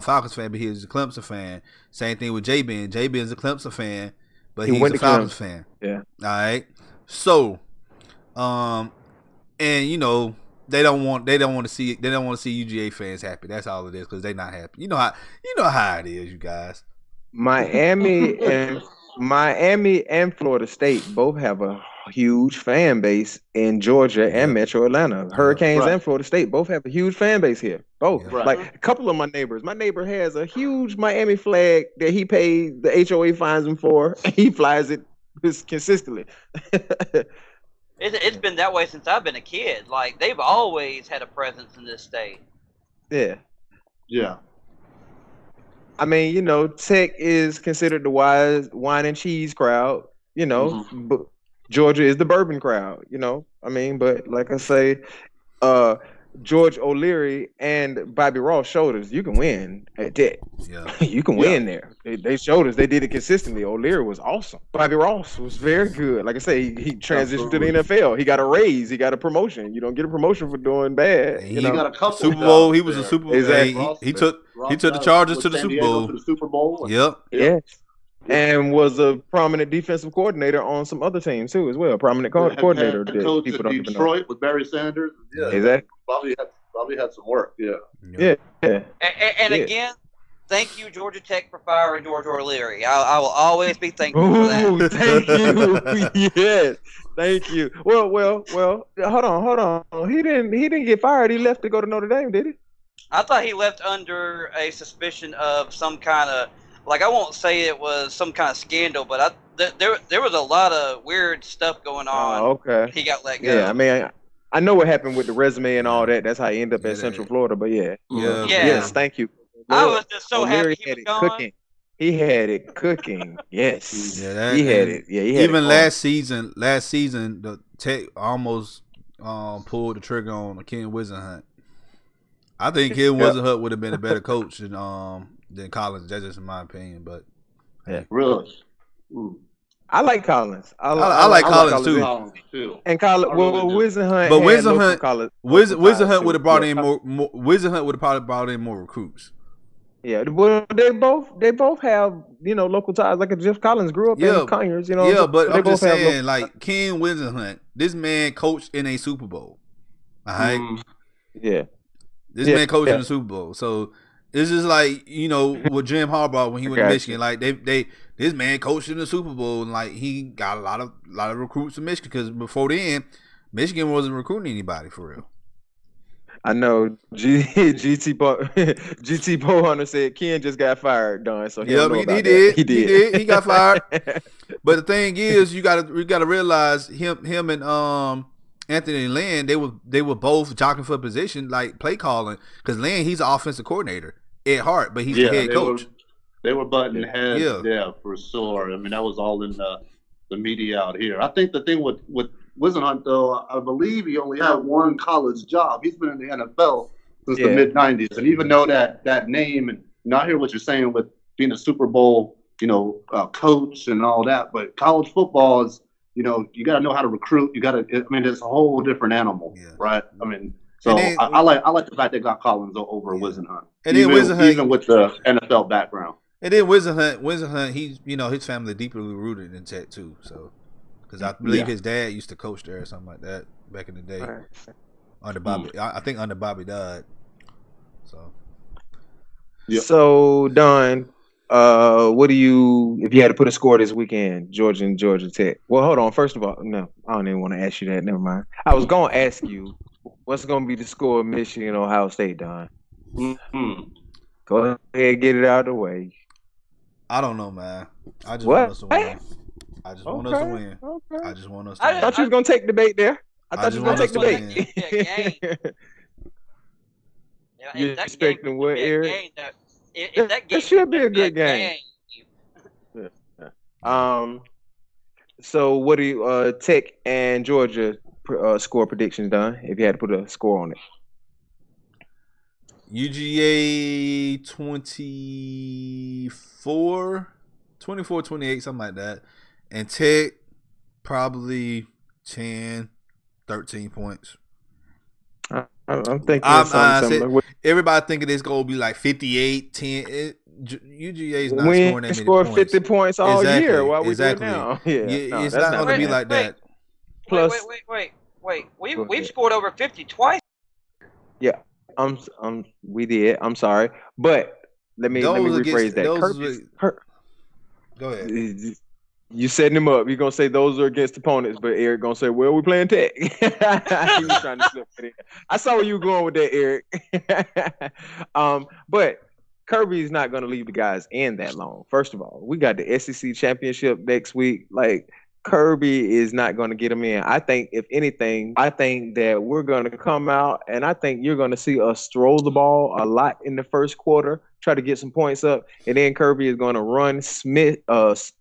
Falcons fan, but he's a Clemson fan. Same thing with J-Ben. J-Ben is a Clemson fan, but he's a Falcons fan. Yeah. All right. So, and they don't want to see UGA fans happy. That's all it is because they're not happy. You know how it is, you guys. Miami and Florida State both have a huge fan base in Georgia and Metro Atlanta. Hurricanes and Florida State both have a huge fan base here. Both. Yeah. Right. Like a couple of my neighbors. My neighbor has a huge Miami flag that he paid the HOA fines him for. He flies it consistently. It's been that way since I've been a kid. Like, they've always had a presence in this state. Yeah. Yeah. I mean, Tech is considered the wine and cheese crowd, but Georgia is the bourbon crowd, I mean, but like I say, George O'Leary and Bobby Ross showed us you can win at Tech. Yeah. You can win there. They showed us they did it consistently. O'Leary was awesome. Bobby Ross was very good. Like I say, he transitioned to the NFL. He got a raise. He got a promotion. You don't get a promotion for doing bad. He got a couple Super Bowl. He was a Super Bowl. Exactly. He took the Chargers to the Super Bowl. Yep. Yeah. And was a prominent defensive coordinator on some other teams too, as well. Prominent coordinator. Head coach people in don't even know. Detroit with Barry Sanders. Yeah, exactly. Probably had some work. Yeah. And again, thank you, Georgia Tech, for firing George O'Leary. I will always be thankful for that. Thank you. Yes, thank you. Well. Hold on. He didn't get fired. He left to go to Notre Dame, did he? I thought he left under a suspicion of some kind of, like, I won't say it was some kind of scandal, but there was a lot of weird stuff going on. Oh, okay. He got let go. Yeah, I mean, I know what happened with the resume and all that. That's how he ended up at Central Florida. But yeah. Yes, thank you. I was just so O'Leary happy he was gone. He had it cooking. Yes. Yeah, he had it. Yeah, he had even it last season, the Tech almost pulled the trigger on Ken Wisenhunt. I think Ken Wisenhunt would have been a better coach than Collins. That's just in my opinion, but really. I like Collins. I like Collins too. And Collins, Wisenhunt, but Wisenhunt would have brought in more. Wisenhunt would have probably brought in more recruits. Yeah, well, they both have local ties. Like Jeff Collins grew up in Conyers, Yeah, but I'm just saying, like Ken Wisenhunt, this man coached in a Super Bowl. All right. Yeah. This man coached in the Super Bowl, so it's just like with Jim Harbaugh when he went to Michigan. Like this man coached in the Super Bowl, and like he got a lot of recruits in Michigan because before then, Michigan wasn't recruiting anybody for real. I know GT Poe Hunter said Ken just got fired, Don. So he did. He got fired. But the thing is, we gotta realize him and Anthony Lynn, they were both jockeying for position, like play calling, because Lynn, he's an offensive coordinator at heart, but he's the head coach. They were butting heads, for sure. I mean, that was all in the media out here. I think the thing with Wisenhunt, though, I believe he only had one college job. He's been in the NFL since the mid '90s, and even though that name, and I hear what you're saying with being a Super Bowl, coach and all that, but college football is. You got to know how to recruit. It's a whole different animal, right? I mean, so then, I like the fact they got Collins over Wisenhunt. And then Wisenhunt, even with the NFL background. And then Wisenhunt, he's his family deeply rooted in Tech too. So, because I believe his dad used to coach there or something like that back in the day. Under Bobby, I think under Bobby died. So, So Don. What do you, if you had to put a score this weekend, Georgia and Georgia Tech? Well, hold on. First of all, no, I don't even want to ask you that. Never mind. I was going to ask you, what's going to be the score of Michigan, Ohio State, Don? Go ahead, get it out of the way. I don't know, man. I just want us to win. I just want us to win. I just want us to win. I thought you was going to take debate there. I thought you was going to take debate. You're expecting what, Eric? If that game should be a good game. So what do you Tech and Georgia score predictions, Don? If you had to put a score on it, UGA 24-28, something like that, and Tech probably 10, 13 points. I'm thinking everybody thinking it's going to be like 58-10. UGA is not we scoring that many score points. 50 points all year while we do it now. It's not going to be like that. Plus, wait. We've scored over 50 twice. Yeah, we did. I'm sorry, but let me rephrase that. Go ahead. You setting him up. You're gonna say those are against opponents, but Eric gonna say, "Well, we playing Tech." He was trying to slip it in. I saw where you were going with that, Eric. But Kirby's not gonna leave the guys in that long. First of all, we got the SEC championship next week. Like Kirby is not gonna get them in. I think, if anything, I think that we're gonna come out, and I think you're gonna see us throw the ball a lot in the first quarter, try to get some points up, and then Kirby is gonna run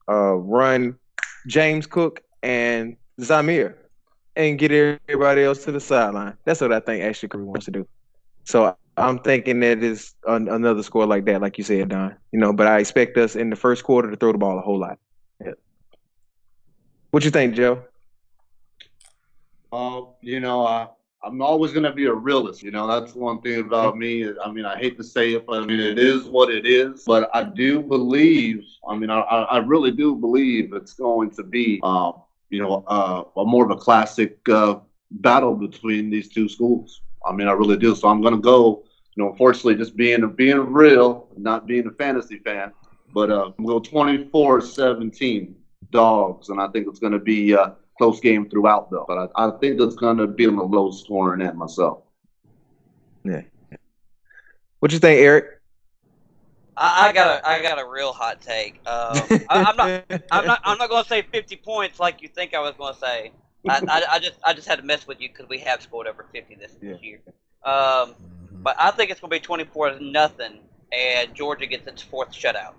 run James Cook and Zamir and get everybody else to the sideline. That's what I think actually Kirby wants to do. So I'm thinking that is another score like that, like you said, Don. But I expect us in the first quarter to throw the ball a whole lot. Yeah. What you think, Joe? I'm always going to be a realist. That's one thing about me. I mean, I hate to say it, but I mean, it is what it is. But I do believe, I really do believe it's going to be, a more of a classic battle between these two schools. I mean, I really do. So I'm going to go, unfortunately, just being real, not being a fantasy fan, but we'll go 24-17 Dogs, and I think it's going to be close game throughout, though. But I think it's going to be on the low scoring end myself. Yeah. What you think, Eric? I got a real hot take. I'm not going to say 50 points like you think I was going to say. I just had to mess with you because we have scored over 50 this year. But I think it's going to be 24-0, and Georgia gets its fourth shutout.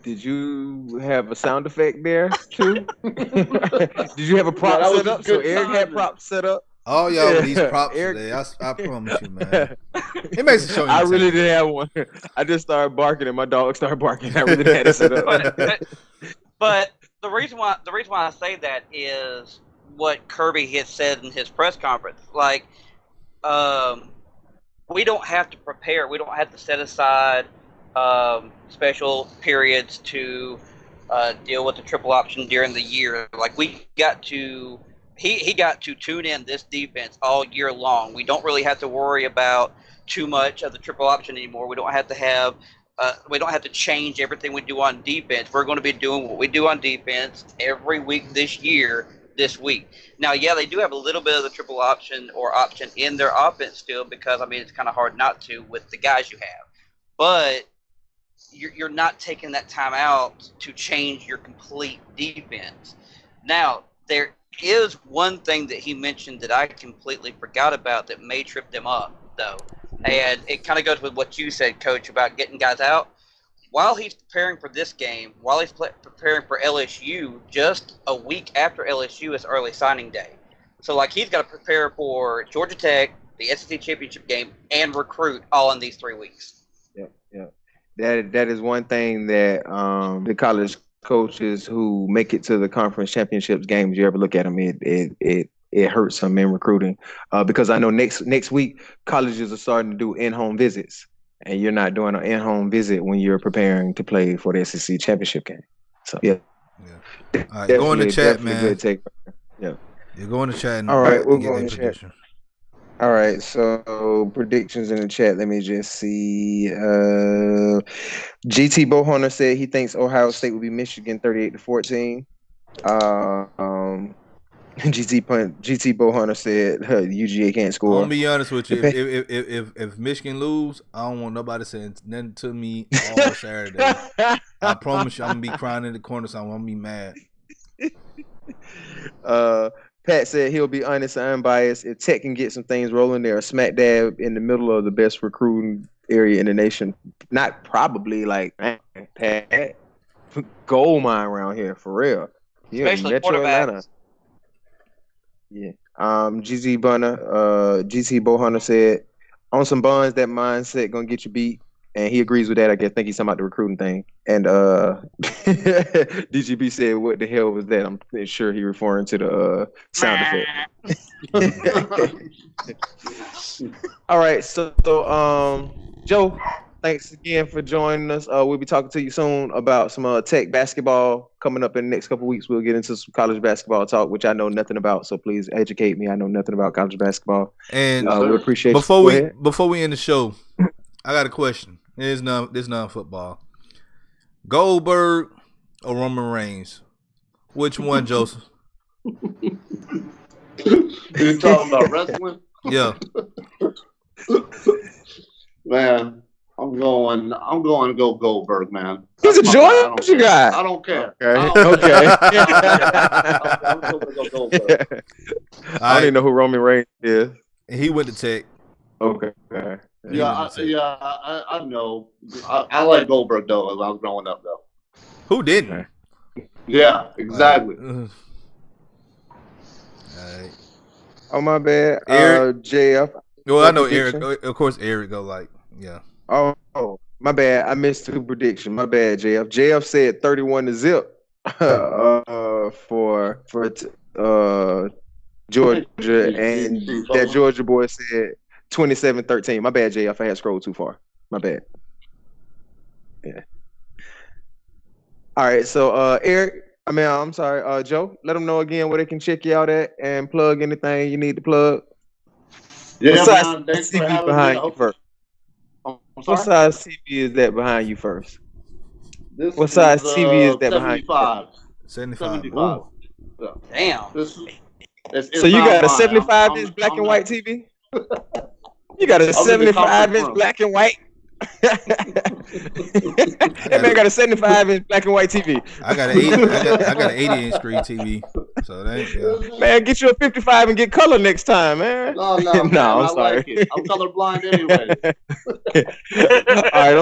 Did you have a sound effect there too? Did you have a prop set up? So Eric had props set up. All y'all with these props today. I promise you, man. It makes a show. I really didn't have one. I just started barking, and my dog started barking. I really had it set up. But the reason why I say that is what Kirby had said in his press conference. Like, we don't have to prepare. We don't have to set aside special periods to deal with the triple option during the year. Like, we got to he got to tune in this defense all year long. We don't really have to worry about too much of the triple option anymore. We don't have to change everything we do on defense. We're going to be doing what we do on defense every week this week. Now, yeah, they do have a little bit of the triple option or option in their offense still because, it's kind of hard not to with the guys you have. But you're not taking that time out to change your complete defense. Now, there is one thing that he mentioned that I completely forgot about that may trip them up, though. And it kind of goes with what you said, Coach, about getting guys out. While he's preparing for this game, while he's preparing for LSU, just a week after LSU is early signing day. So, he's got to prepare for Georgia Tech, the SEC championship game, and recruit all in these 3 weeks. Yeah. That is one thing that the college coaches who make it to the conference championships games, you ever look at them, it hurts them in recruiting because I know next week colleges are starting to do in-home visits, and you're not doing an in-home visit when you're preparing to play for the SEC championship game. So yeah. All right, go in the chat, man. Good take. Yeah. You're going to chat. All right, we'll go in the chat. All right, so predictions in the chat. Let me just see. GT Bohunter said he thinks Ohio State will be Michigan 38-14. GT Bohunter said UGA can't score. I'm gonna be honest with you. If Michigan lose, I don't want nobody saying nothing to me all Saturday. I promise you, I'm gonna be crying in the corner, so I'm gonna be mad. Pat said he'll be honest and unbiased. If Tech can get some things rolling, they're smack dab in the middle of the best recruiting area in the nation. Not probably, Pat, gold mine around here for real. Yeah, especially Metro Atlanta. Yeah. GT Bohunter said on some buns that mindset gonna get you beat. And he agrees with that. I think he's talking about the recruiting thing. And DGB said, "What the hell was that?" I'm sure he referring to the sound effect. All right, so Joe, thanks again for joining us. We'll be talking to you soon about some Tech basketball coming up in the next couple of weeks. We'll get into some college basketball talk, which I know nothing about. So please educate me. I know nothing about college basketball. And we appreciate before we end the show, I got a question. This is non-football. Goldberg or Roman Reigns? Which one, Joseph? You talking about wrestling? Yeah. Man, I'm going to go Goldberg, man. He's a That's my guy. Georgia guy. I don't care. Okay. I'm going to go Goldberg. I don't even know who Roman Reigns is. He went to Tech. Okay. I know. I like Goldberg though. As I was growing up though. Who didn't? Yeah, exactly. All right. Oh, my bad. Eric? JF. Well, I know prediction? Eric. Of course, Eric go like, yeah. Oh, my bad. I missed the prediction. My bad, JF. JF said 31-0 for Georgia, and that Georgia boy said 27-13. My bad, JF. I had scrolled too far. My bad. Yeah. All right. So, Eric. I'm sorry, Joe. Let them know again where they can check you out at and plug anything you need to plug. Yeah, what size man. Thanks for TV having behind me. you first? I'm What sorry? size TV is that behind you first? This What size is, TV is that behind you? 75. 75. Yeah. Damn. It's So you got a not mine. 75-inch black and white TV? You got a I'm in the conference 75-inch room. black and white? That man got a 75-inch black and white TV. I got an 80-inch screen TV. So that yeah. Man, get you a 55 and get color next time, man. No, No, man, I'm I sorry. like it. I'm colorblind anyway. All right,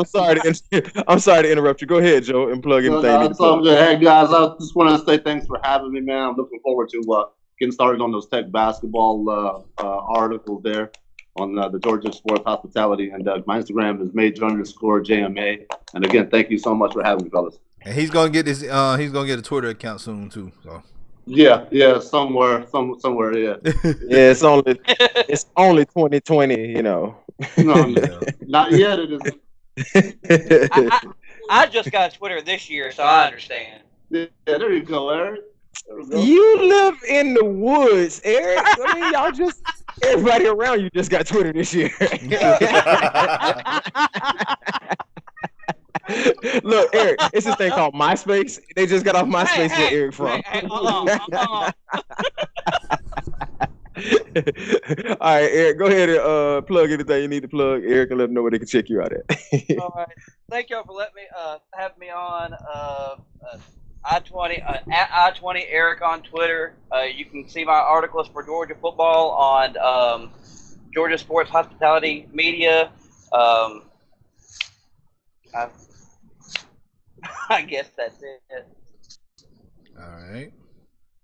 I'm sorry to interrupt you. Go ahead, Joe, and plug anything. you need to It's all plug. good. Hey guys, I just want to say thanks for having me, man. I'm looking forward to getting started on those Tech basketball articles there on the Georgia Sports Hospitality, and my Instagram is major_JMA. And again, thank you so much for having me, fellas. And he's gonna get this. He's gonna get a Twitter account soon too. So Yeah, somewhere, yeah. Yeah, it's only 2020, you know. No, yeah. not yet. It is. I just got Twitter this year, so I understand. Yeah, there you go, Eric. There we go. You live in the woods, Eric. I mean, y'all just everybody around you just got Twitter this year. Look, Eric, it's this thing called MySpace. They just got off MySpace where Eric from. Hold on. All right, Eric, go ahead and plug anything you need to plug. Eric, and let them know where they can check you out at. All right. Thank y'all for letting me have me on I-20 at I-20 Eric on Twitter. You can see my articles for Georgia football on Georgia Sports Hospitality Media. I guess that's it. All right.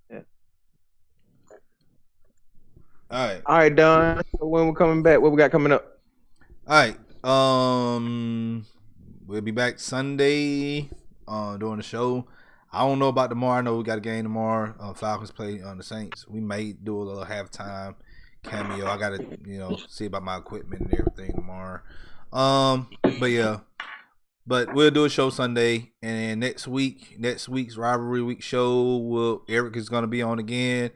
Yeah. All right. All right, Don. When we're coming back, what we got coming up? All right. We'll be back Sunday doing the show. I don't know about tomorrow. I know we got a game tomorrow. Falcons play on the Saints. We may do a little halftime cameo. I gotta, see about my equipment and everything tomorrow. But yeah. But we'll do a show Sunday, and then next week's Rivalry Week show, Eric is gonna be on again,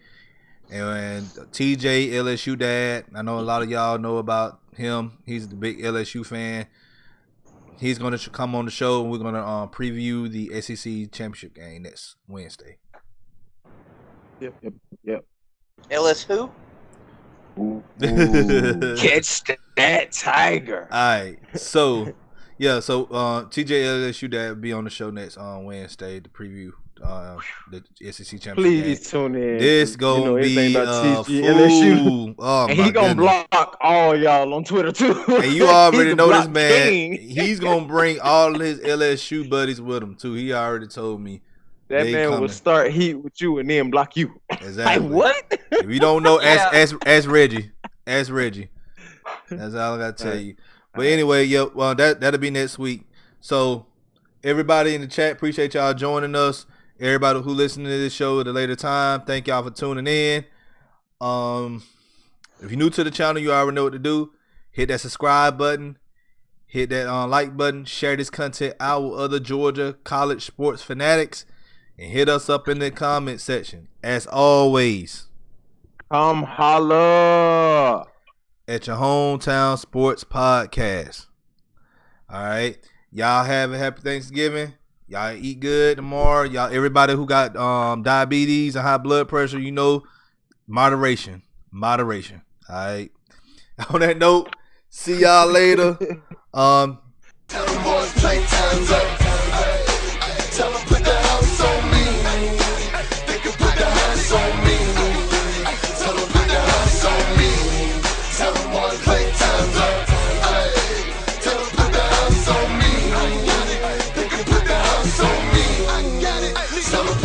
and TJ LSU dad. I know a lot of y'all know about him. He's the big LSU fan. He's gonna come on the show, and we're gonna preview the SEC championship game next Wednesday. Yep. LS who? Catch that tiger. All right, so. Yeah, so TJ LSU dad will be on the show next Wednesday to preview the SEC championship. Please game. tune in. This gonna be about fool. LSU. Oh, and my he gonna goodness. block all y'all on Twitter too. And you already He's know the this block man. king. He's gonna bring all his LSU buddies with him too. He already told me. That they man will coming. start heat with you and then block you. Exactly. Like what? If you don't know, Yeah. ask Reggie. Ask Reggie. That's all I gotta tell you. But anyway, well that'll be next week. So everybody in the chat, appreciate y'all joining us. Everybody who listening to this show at a later time, thank y'all for tuning in. If you're new to the channel, you already know what to do. Hit that subscribe button. Hit that like button. Share this content out with other Georgia college sports fanatics. And hit us up in the comment section. As always, Come holla. at your hometown sports podcast. All right. Y'all have a happy Thanksgiving. Y'all eat good tomorrow. Y'all, everybody who got diabetes and high blood pressure, you know, moderation. All right. On that note, see y'all later. Tell them boys playtime's up. Tell them put the house on me. They can put the house on me. Tell them put the house on me. Tell them boys playtime's up. Tell them put the house on me. They can put the house on me. Tell them